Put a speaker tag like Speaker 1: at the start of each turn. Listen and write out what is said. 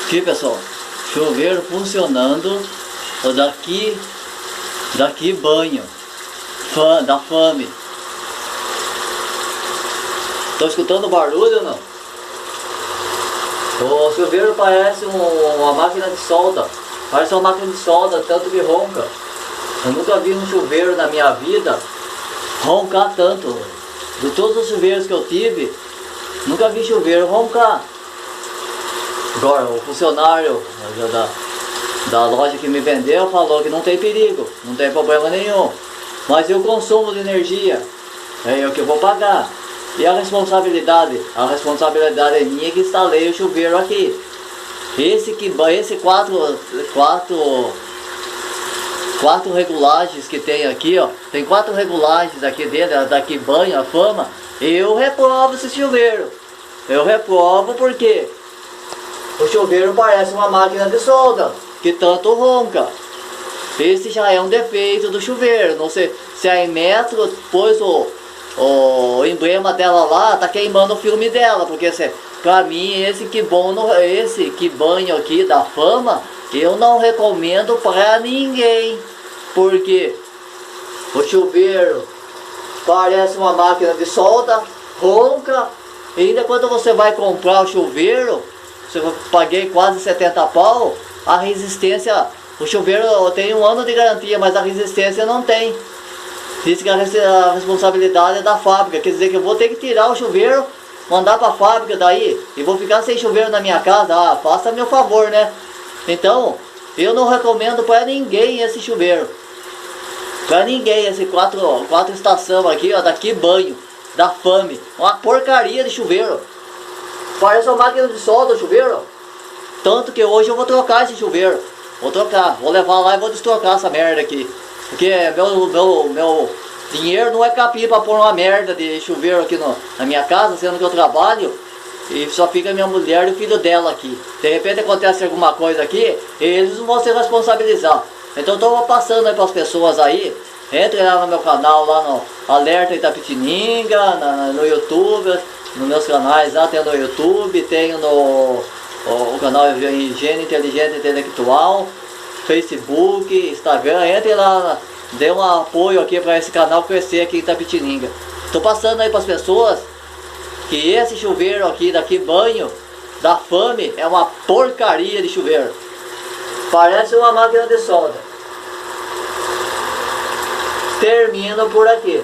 Speaker 1: Aqui, pessoal, chuveiro funcionando. Daqui banho da Fame. Estão escutando o barulho ou não? O chuveiro parece uma máquina de solda. Parece uma máquina de solda, tanto que ronca. Eu nunca vi um chuveiro na minha vida roncar tanto. De todos os chuveiros que eu tive, nunca vi chuveiro roncar. Agora, o funcionário da loja que me vendeu falou que não tem perigo, não tem problema nenhum. Mas e o consumo de energia? É eu que vou pagar. E a responsabilidade? A responsabilidade é minha que instalei o chuveiro aqui. Esse quatro regulagens que tem aqui, ó. Tem 4 regulagens aqui dentro, daqui banho, a Fama. Eu reprovo esse chuveiro. Eu reprovo porque o chuveiro parece uma máquina de solda, que tanto ronca. Esse já é um defeito do chuveiro. Não sei se a Inmetro pôs o emblema dela lá, tá queimando o filme dela. Porque pra mim esse que banho aqui da Fama, eu não recomendo pra ninguém. Porque o chuveiro parece uma máquina de solda, ronca. E ainda quando você vai comprar o chuveiro, eu paguei quase 70 pau, a resistência, o chuveiro tem 1 ano de garantia, mas a resistência não tem. Diz que a responsabilidade é da fábrica, quer dizer que eu vou ter que tirar o chuveiro, mandar para a fábrica daí, e vou ficar sem chuveiro na minha casa. Ah, faça meu favor, né? Então, eu não recomendo para ninguém esse chuveiro. Para ninguém, esse quatro estação aqui, ó, daqui banho, da Fame, uma porcaria de chuveiro. Parece uma máquina de solda o chuveiro. Tanto que hoje eu vou trocar esse chuveiro. Vou trocar, vou levar lá e vou destrocar essa merda aqui. Porque meu dinheiro não é capim pra pôr uma merda de chuveiro aqui na minha casa, sendo que eu trabalho. E só fica minha mulher e o filho dela aqui. De repente acontece alguma coisa aqui, eles não vão se responsabilizar. Então eu tô passando aí pras pessoas aí. Entre lá no meu canal, lá no Alerta Itapetininga, no YouTube. Nos meus canais lá, tem no YouTube, tenho o canal Higiene Inteligente Intelectual, Facebook, Instagram. Entre lá, dê um apoio aqui para esse canal crescer aqui em Itapetininga. Estou passando aí para as pessoas que esse chuveiro aqui, daqui banho, da Fame, é uma porcaria de chuveiro. Parece uma máquina de solda. Termino por aqui.